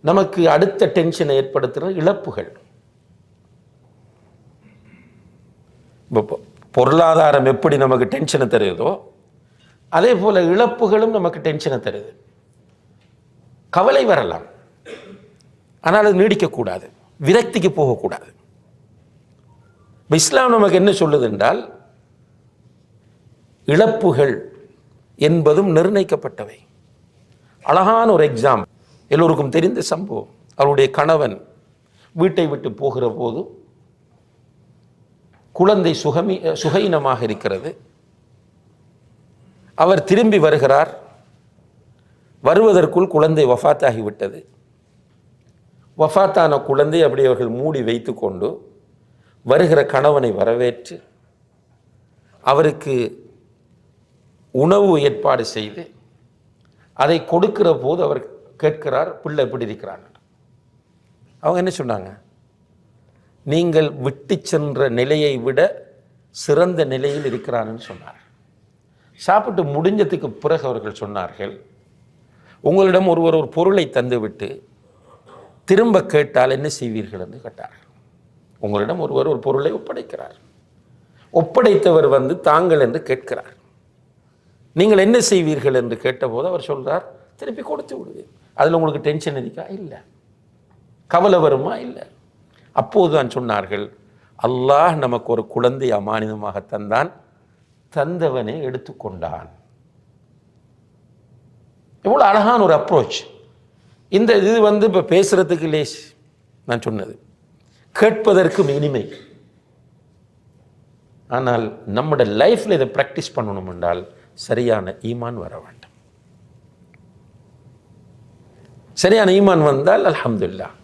நமக்கு அடுத்த டென்ஷனை ஏற்படுத்துகிற இழப்புகள். இப்போ பொருளாதாரம் எப்படி நமக்கு டென்ஷனை தருதோ அதே போல் இழப்புகளும் நமக்கு டென்ஷனை தருது. கவலை வரலாம், ஆனால் அது நீடிக்கக்கூடாது, விரக்திக்கு போகக்கூடாது. இஸ்லாம் நமக்கு என்ன சொல்லுது என்றால், இழப்புகள் என்பதும் நிர்ணயிக்கப்பட்டவை. அழகான ஒரு எக்ஸாம்பிள், எல்லோருக்கும் தெரிந்த சம்பவம். அவருடைய கணவன் வீட்டை விட்டு போகிற போது குழந்தை சுகையினமாக இருக்கிறது. அவர் திரும்பி வருகிறார். வருவதற்குள் குழந்தை வஃபாத்தாகிவிட்டது. வஃபாத்தான குழந்தை அப்படி அவர்கள் மூடி வைத்து கொண்டு வருகிற கணவனை வரவேற்று அவருக்கு உணவு ஏற்பாடு செய்து அதை கொடுக்கிற போது அவர் கேட்கிறார், பிள்ளை எப்படி இருக்கிறாங்க? அவங்க என்ன சொன்னாங்க? நீங்கள் விட்டு சென்ற நிலையை விட சிறந்த நிலையில் இருக்கிறான்னு சொன்னார். சாப்பிட்டு முடிஞ்சதுக்கு பிறகு அவர்கள் சொன்னார்கள், உங்களிடம் ஒருவர் ஒரு பொருளை தந்துவிட்டு திரும்ப கேட்டால் என்ன செய்வீர்கள் என்று கேட்டார்கள். உங்களிடம் ஒருவர் ஒரு பொருளை ஒப்படைக்கிறார். ஒப்படைத்தவர் வந்து தாங்கள் என்று கேட்கிறார். நீங்கள் என்ன செய்வீர்கள் என்று கேட்டபோது அவர் சொல்றார், திருப்பி கொடுத்து விடுவேன். அதில் உங்களுக்கு டென்ஷன் இருக்கா? இல்லை. கவலை வருமா? இல்லை. அப்போதுதான் சொன்னார்கள், அல்லாஹ் நமக்கு ஒரு குழந்தை அமானிதமாக தந்தான், தந்தவனே எடுத்துக்கொண்டான். எவ்வளோ அழகான ஒரு அப்ரோச். இந்த இது வந்து இப்போ பேசுறதுக்கு லேஸ், நான் சொன்னது கேட்பதற்கு இனிமை. ஆனால் நம்முடைய லைஃப்ல இதை ப்ராக்டிஸ் பண்ணணும் என்றால் சரியான ஈமான் வர வேண்டும். சரியான ஈமான் வந்தால் அல்ஹம்துலில்லாஹ்.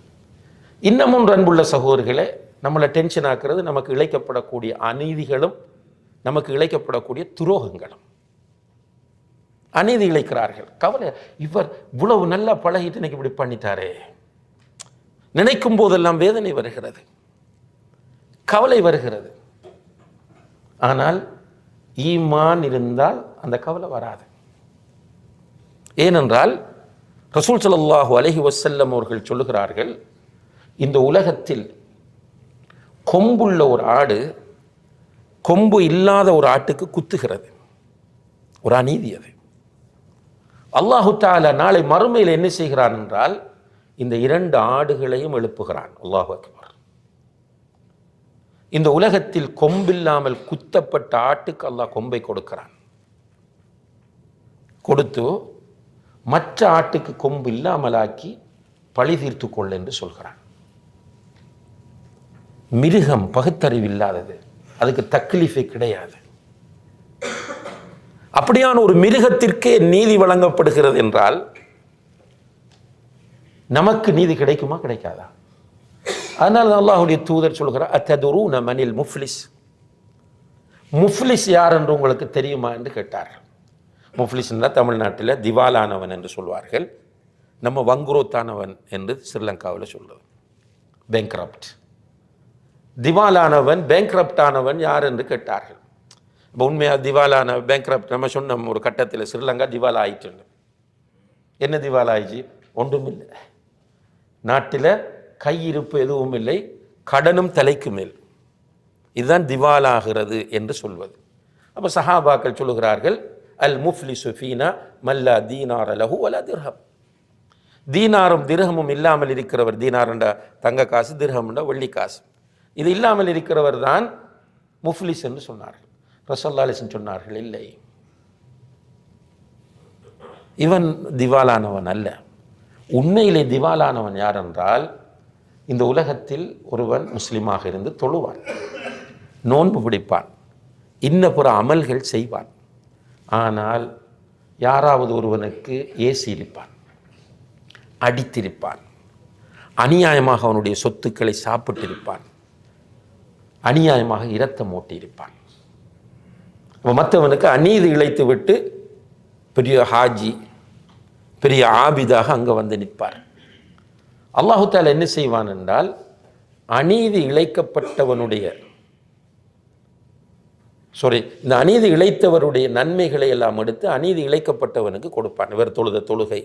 இன்னமும் அன்புள்ள சகோதரர்களே, நம்மளை டென்ஷன் ஆக்குறது நமக்கு இழைக்கப்படக்கூடிய அநீதிகளும் நமக்கு இழைக்கப்படக்கூடிய துரோகங்களும். அநீதி இழைக்கிறார்கள், கவலை, இவர் இவ்வளவு நல்லா பழகிட்டு எனக்கு இப்படி பண்ணிட்டாரே, நினைக்கும் போதெல்லாம் வேதனை வருகிறது, கவலை வருகிறது. ஆனால் ஈமான் இருந்தால் அந்த கவலை வராது. ஏனென்றால் ரசூல் ஸல்லல்லாஹு அலைஹி வஸல்லம் அவர்கள் சொல்லுகிறார்கள், இந்த உலகத்தில் கொம்புள்ள ஒரு ஆடு கொம்பு இல்லாத ஒரு ஆட்டுக்கு குத்துகிறது. ஒரு அநீதி அது. அல்லாஹு தஆலா நாளை மறுமையில் என்ன செய்கிறான் என்றால், இந்த இரண்டு ஆடுகளையும் எழுப்புகிறான். அல்லாஹு அக்பர். இந்த உலகத்தில் கொம்பில்லாமல் குத்தப்பட்ட ஆட்டுக்கு அல்லாஹ் கொம்பை கொடுக்கிறான். கொடுத்து மற்ற ஆட்டுக்கு கொம்பு இல்லாமலாக்கி பழி தீர்த்து கொள் என்று சொல்கிறான். மிருகம் பகுத்தறிவில்லாதது, அதுக்கு தக்லீஃபே கிடையாது. அப்படியான ஒரு மிருகத்திற்கே நீதி வழங்கப்படுகிறது என்றால் நமக்கு நீதி கிடைக்குமா? கிடைக்காதா? அதனால அல்லாஹ்வுடைய தூதர் சொல்கிறார், அத்ததுரூன மனில் முஃப்லிஸ். முஃப்லிஸ் யார் என்று உங்களுக்கு தெரியுமா என்று கேட்டார். முஃப்லிஸ் என்றால் தமிழ்நாட்டில் திவாலானவன் என்று சொல்வார்கள். நம்ம வங்குரோத்தானவன் என்று ஸ்ரீலங்காவில் சொல்றது பேங்க்ரப்ட். திவாலானவன், பேங்க்ரப்ட் ஆனவன் யார் என்று கேட்டார்கள். இப்போ உண்மையாக திவாலான பேங்க்ரப்ட் நம்ம சொன்ன ஒரு கட்டத்தில் ஸ்ரீலங்கா திவாலா ஆயிட்டு. என்ன திவாலா ஆயிடுச்சு? ஒன்றும் இல்லை, நாட்டில் கையிருப்பு எதுவும் இல்லை, கடனும் தலைக்கு மேல். இதுதான் திவாலாகிறது என்று சொல்வது. அப்போ சஹாபாக்கள் சொல்லுகிறார்கள், அல் முஃப்லிசு ஃபீனா மல்லா தீனார லஹு வலா திர்ஹம். தீனாரும் திர்ஹமும் இல்லாமல் இருக்கிறவர், தீனார்ண்டா தங்க காசு, திர்ஹம்ண்டா வெள்ளி காசு, இது இல்லாமல் இருக்கிறவர் தான் முஃப்லிஸ் என்று சொன்னார்கள். ரசூலுல்லாஹி அலைஹி வஸல்லம் சொன்னார்கள், இல்லை, இவன் திவாலானவன் அல்ல. உண்மையிலே திவாலானவன் யார் என்றால், இந்த உலகத்தில் ஒருவன் முஸ்லீமாக இருந்து தொழுவான், நோன்பு பிடிப்பான், இன்ன புற அமல்கள் செய்வான். ஆனால் யாராவது ஒருவனுக்கு ஏசியிருப்பான், அடித்திருப்பான், அநியாயமாக அவனுடைய சொத்துக்களை சாப்பிட்டிருப்பான், அநியாயமாக இரத்தம் ஓட்டியிருப்பான். மற்றவனுக்கு அநீதி இழைத்து விட்டு பெரிய ஹாஜி, பெரிய ஆபிதாக அங்கே வந்து நிற்பார். அல்லாஹு தஆலா என்ன செய்வான் என்றால், அநீதி இழைக்கப்பட்டவனுடைய இந்த அநீதி இழைத்தவருடைய நன்மைகளை எல்லாம் எடுத்து அநீதி இழைக்கப்பட்டவனுக்கு கொடுப்பான். இவர் தொழுத தொழுகை,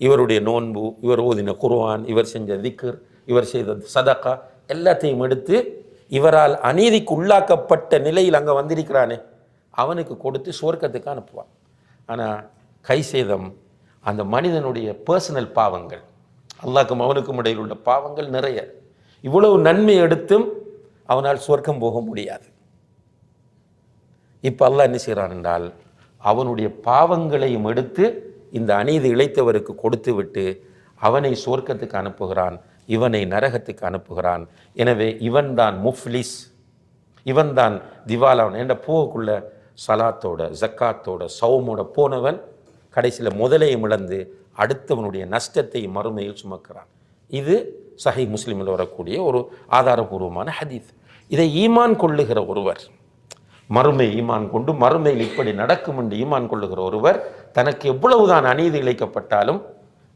இவருடைய நோன்பு, இவர் ஓதின குர்ஆன், இவர் செஞ்ச திக்ர், இவர் செய்த சதகா எல்லாத்தையும் எடுத்து இவரால் அநீதிக்கு உள்ளாக்கப்பட்ட நிலையில் அங்கே வந்திருக்கிறானே அவனுக்கு கொடுத்து சுவர்க்கத்துக்கு அனுப்புவான். ஆனால் கை சேதம் அந்த மனிதனுடைய பர்சனல் பாவங்கள், அல்லாஹ்க்கும் அவனுக்கும் இடையில் உள்ள பாவங்கள் நிறைய. இவ்வளவு நன்மை எடுத்தும் அவனால் சுவர்க்கம் போக முடியாது. இப்போ அல்லாஹ் என்ன செய்கிறான் என்றால் அவனுடைய பாவங்களையும் எடுத்து இந்த அநீதி இழைத்தவருக்கு கொடுத்து விட்டு அவனை சுவர்க்கத்துக்கு அனுப்புகிறான், இவனை நரகத்துக்கு அனுப்புகிறான். எனவே இவன்தான் முஃப்லிஸ், இவன்தான் திவாலாவன். என்ற போகக்குள்ள சலாத்தோட ஜக்காத்தோட சௌமோட போனவன் கடைசியில் முதலையும் இழந்து அடுத்தவனுடைய நஷ்டத்தை மறுமையில் சுமக்கிறான். இது சஹீஹ் முஸ்லிமில் வரக்கூடிய ஒரு ஆதாரபூர்வமான ஹதீஸ். இதை ஈமான் கொள்ளுகிற ஒருவர், மறுமை ஈமான் கொண்டு மறுமையில் இப்படி நடக்கும் என்று ஈமான் கொள்ளுகிற ஒருவர் தனக்கு எவ்வளவுதான் அநீதி இழைக்கப்பட்டாலும்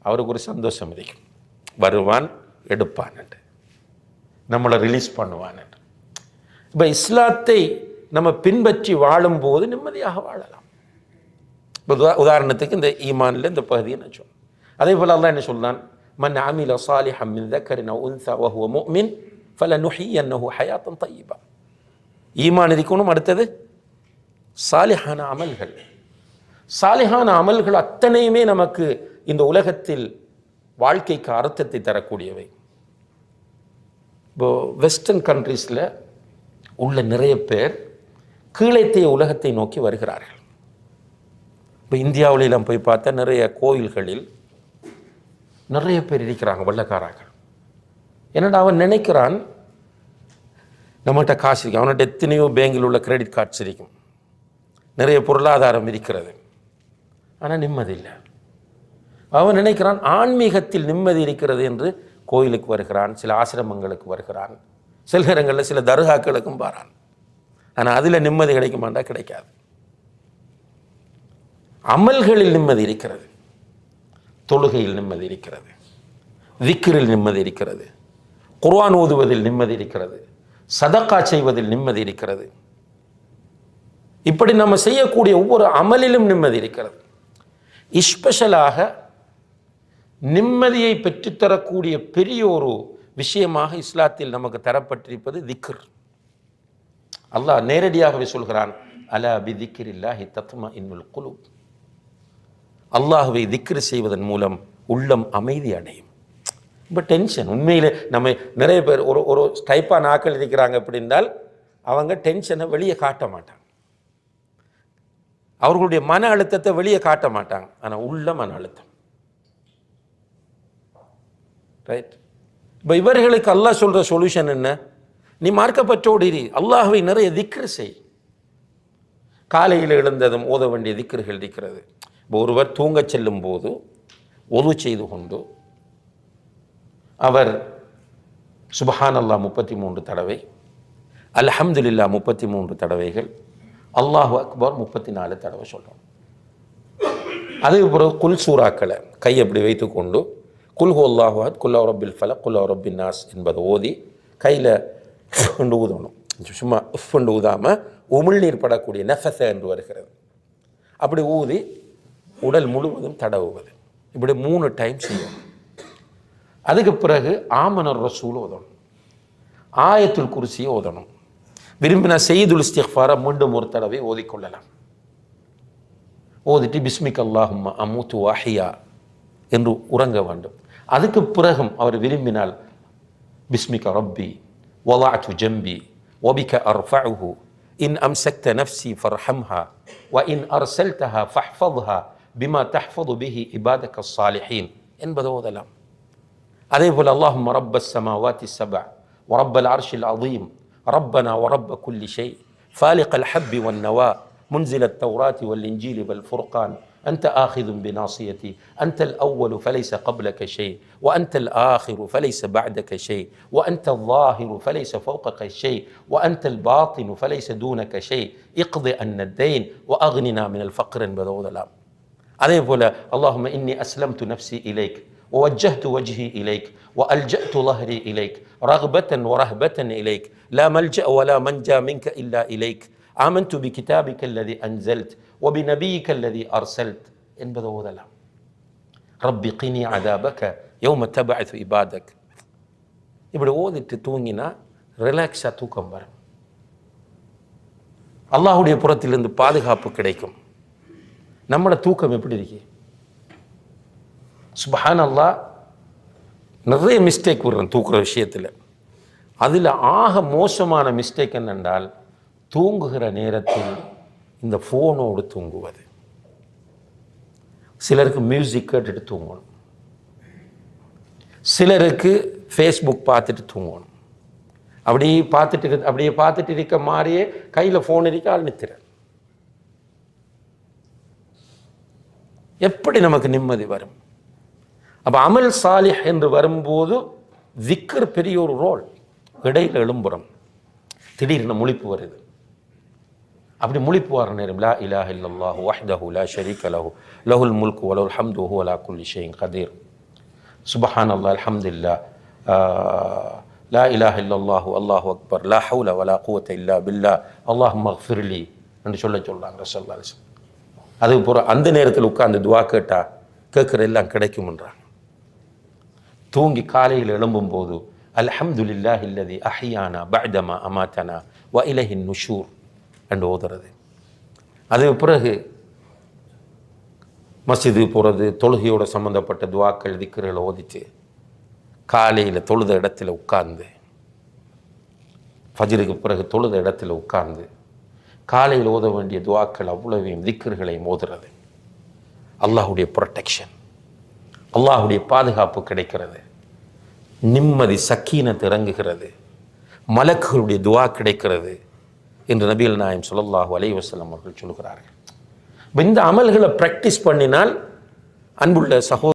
அவருக்கு ஒரு சந்தோஷம் இருக்கும். வருவான், எடுப்பான் என்று, நம்மளை ரிலீஸ் பண்ணுவான் என்று. இப்போ இஸ்லாத்தை நம்ம பின்பற்றி வாழும்போது நிம்மதியாக வாழலாம். இப்போ உதாரணத்துக்கு இந்த ஈமானில் இந்த பகுதியை நான் சொன்னேன். அதே போல் அல்லாஹ் என்ன சொல்றான், மன் அமில சாலிஹம் மின் தக்கரின் அவ் உன்ஸா வஹுவ முஃமின் ஃபலனுஹியன்னஹு ஹயாத்தன் தய்யிபா. ஈமான் இருக்கணும். அடுத்தது சாலிஹான அமல்கள். சாலிஹான அமல்கள் அத்தனையுமே நமக்கு இந்த உலகத்தில் வாழ்க்கைக்கு அர்த்தத்தை தரக்கூடியவை. இப்போ வெஸ்டர்ன் கண்ட்ரீஸில் உள்ள நிறைய பேர் கீழைத்தைய உலகத்தை நோக்கி வருகிறார்கள். இப்போ இந்தியாவிலாம் போய் பார்த்தா நிறைய கோயில்களில் நிறைய பேர் இருக்கிறாங்க வெள்ளக்காரர்கள். என்னடா அவன் நினைக்கிறான் நம்மகிட்ட காசு இருக்கும், அவன்கிட்ட எத்தனையோ பேங்கில் உள்ள கிரெடிட் கார்ட்ஸ் இருக்கும், நிறைய பொருளாதாரம் இருக்கிறது, ஆனால் நிம்மதி இல்லை. அவன் நினைக்கிறான் ஆன்மீகத்தில் நிம்மதி இருக்கிறது என்று கோயிலுக்கு வருகிறான், சில ஆசிரமங்களுக்கு வருகிறான், சில நேரங்களில் சில தர்காக்களுக்கும் பாரான். ஆனால் அதில் நிம்மதி கிடைக்குமாண்டா கிடைக்காது. அமல்களில் நிம்மதி இருக்கிறது, தொழுகையில் நிம்மதி இருக்கிறது, திக்ரில் நிம்மதி இருக்கிறது, குர்ஆன் ஓதுவதில் நிம்மதி இருக்கிறது, சதகா செய்வதில் நிம்மதி இருக்கிறது. இப்படி நம்ம செய்யக்கூடிய ஒவ்வொரு அமலிலும் நிம்மதி இருக்கிறது. ஸ்பெஷலாக நிம்மதியை பெற்றுத்தரக்கூடிய பெரிய ஒரு விஷயமாக இஸ்லாத்தில் நமக்கு தரப்பட்டிருப்பது திக்ர். அல்லாஹ் நேரடியாகவே சொல்கிறான், அலா பி திக்ரில்லாஹி தத்மஇன்னுல் குலூப். அல்லாஹ்வை திக்ர் செய்வதன் மூலம் உள்ளம் அமைதி அடையும். இப்போ டென்ஷன் உண்மையில் நம்ம நிறைய பேர் ஒரு டைப்பாக நாக்கள் இருக்கிறாங்க அப்படின்னால் அவங்க டென்ஷனை வெளியே காட்ட மாட்டாங்க, அவர்களுடைய மன அழுத்தத்தை வெளியே காட்ட மாட்டாங்க, ஆனால் உள்ள மன அழுத்தம். ரைட். இப்போ இவர்களுக்கு அல்லாஹ் சொல்கிற சொல்யூஷன் என்ன? நீ மார்க்கப்பற்றோடு இரு, அல்லாஹ்வை நிறைய திக்ர் செய். காலையில் எழுந்ததும் ஓத வேண்டிய திக்ர்கள் இருக்கிறது. இப்போ ஒருவர் தூங்கச் செல்லும் போது ஒது செய்து கொண்டு அவர் சுப்ஹானல்லாஹ் 33 தடவை, அல்ஹம்துலில்லாஹ் 33 தடவைகள், அல்லாஹு அக்பர் 34 தடவை சொல்கிறோம். அதே பிறகு குல் சூறாக்களை கை அப்படி வைத்து கொண்டு குல் ஹு அல்லாஹு அஹத், குல் ரப்பில் ஃபலக், குல் ரப்பின் நாஸ் என்பதை ஓதி கையில் கொண்டு ஊதணும். சும்மா கொண்டு ஊதாமல் உமிழ்நீர் படக்கூடிய நஃபஸ என்று வருகிறது, அப்படி ஊதி உடல் முழுவதும் தடவுவது. இப்படி 3 டைம் செய்யணும். அதுக்கு பிறகு ஆமனர் ரசூல் ஓதணும், ஆயத்துல் குர்சியை ஓதணும். விரும்பினா செய்துல் இஸ்திக்ஃபாரை மீண்டும் ஒரு தடவை ஓதிக்கொள்ளலாம். ஓதிட்டு பிஸ்மிக் அல்லாஹும்ம அமூத்து வாஹியா என்று உறங்க வேண்டும். அதுக்கு பிறகும் அவர் விரும்பினால் பிஸ்மிக ரப்பி வலஅத்து ஜம்பி வபிக அர்ஃபஉஹு இன் அம்சக்த நஃப்ஸி ஃபர்ஹம்ஹா வ இன் அர்சல்தஹா ஃபஹ்ஃபத்ஹா பிமா தஹ்ஃபது பிஹி இபாதக ஸாலிஹீன் என்பதை ஓதலாம். அதே போல் அல்லாஹும்ம ரப்பஸ் ஸமாவாத்தி ஸபஅ வ ரப்பல் அர்ஷில் அஸீம் ربنا ورب كل شيء فالق الحب والنوى منزل التوراة والإنجيل والفرقان أنت آخذ بناصيتي أنت الأول فليس قبلك شيء وأنت الآخر فليس بعدك شيء وأنت الظاهر فليس فوقك شيء وأنت الباطن فليس دونك شيء اقض أن الدين وأغننا من الفقر بذوذلام. அதே போல اللهم إني أسلمت نفسي إليك ووجهت وجهي إليك وألجأت ظهري إليك رغبة ورهبة إليك لا ملجأ ولا منجا منك إلا إليك آمنت بكتابك الذي أنزلت وبنبيك الذي أرسلت என்பது ஓதலாம். ரப்பி கினி அதாபக யௌம தபஅது இபாதக். இப்படி ஓதிட்டு தூங்கினா ரிலாக்ஸாக தூக்கம் வரும். அல்லாஹுடைய புறத்திலிருந்து பாதுகாப்பு கிடைக்கும். நம்மளோட தூக்கம் எப்படி இருக்கு? சுப்ஹானல்லாஹ், நிறைய மிஸ்டேக் வரும் தூக்குற விஷயத்தில். அதில் ஆக மோசமான மிஸ்டேக் என்னென்றால், தூங்குகிற நேரத்தில் இந்த ஃபோனோடு தூங்குவது. சிலருக்கு மியூசிக் கேட்டுட்டு தூங்கணும், சிலருக்கு ஃபேஸ்புக் பார்த்துட்டு தூங்கணும். அப்படியே பார்த்துட்டு இருக்க மாதிரியே கையில் ஃபோன் இருக்க ஆள் நிற்கிறார். எப்படி நமக்கு நிம்மதி வரும்? அப்போ அமல் சாலிஹ் என்று வரும்போது விக்ர் பெரிய ஒரு ரோல். இடையில் எழும்புறம், திடீர்னு முழிப்பு வருது. அப்படி முழிப்பு வர நேரம் லா இலாஹ இல்லல்லாஹு வஹ்தஹு லா ஷரீக லஹு லஹுல் முல்கு வலஹுல் ஹம்து வஹுவ அலா குல்லி ஷைஇன் கதீர் சுப்ஹானல்லாஹ் அல்ஹம்துலில்லாஹ் லா இலாஹ இல்லல்லாஹு அல்லாஹு அக்பர் லா ஹவுல வலா குவத்த இல்லா பில்லாஹ் அல்லாஹும்ம ஃபிர்லி என்று சொல்கிறாங்க ரசூலுல்லாஹி அலைஹி வஸல்லம். அதுக்கப்புறம் அந்த நேரத்தில் உட்கார்ந்து துவா கேட்குற எல்லாம் கிடைக்கும்ன்றாங்க. தூங்கி காலையில் எழும்பும் போது அல்ஹம்துலில்லாஹி அல்லதி அஹ்யானா பஅதமா அமாதனா வ இலைஹின் நுஷூர் என்று ஓதுறது. அதுக்கு பிறகு மஸ்ஜிது போகிறது, தொழுகையோட சம்மந்தப்பட்ட துவாக்கள் திக்ருகளை ஓதிச்சு காலையில் தொழுத இடத்துல உட்கார்ந்து, ஃபஜ்ருக்கு பிறகு தொழுத இடத்துல உட்கார்ந்து காலையில் ஓத வேண்டிய துவாக்கள் அவ்வளவையும் திக்ருகளையும் ஓதுறது. அல்லாஹுடைய ப்ரொடெக்ஷன், அல்லாஹுடைய பாதுகாப்பு கிடைக்கிறது. நிம்மதி சக்கீனத் இறங்குகிறது. மலக்குகளுடைய துவா கிடைக்கிறது என்று நபிகள் நாயகம் ஸல்லல்லாஹு அலைஹி வஸல்லம் அவர்கள் சொல்கிறார்கள். இந்த அமல்களை பிராக்டிஸ் பண்ணினால் அன்புள்ள சகோதரர்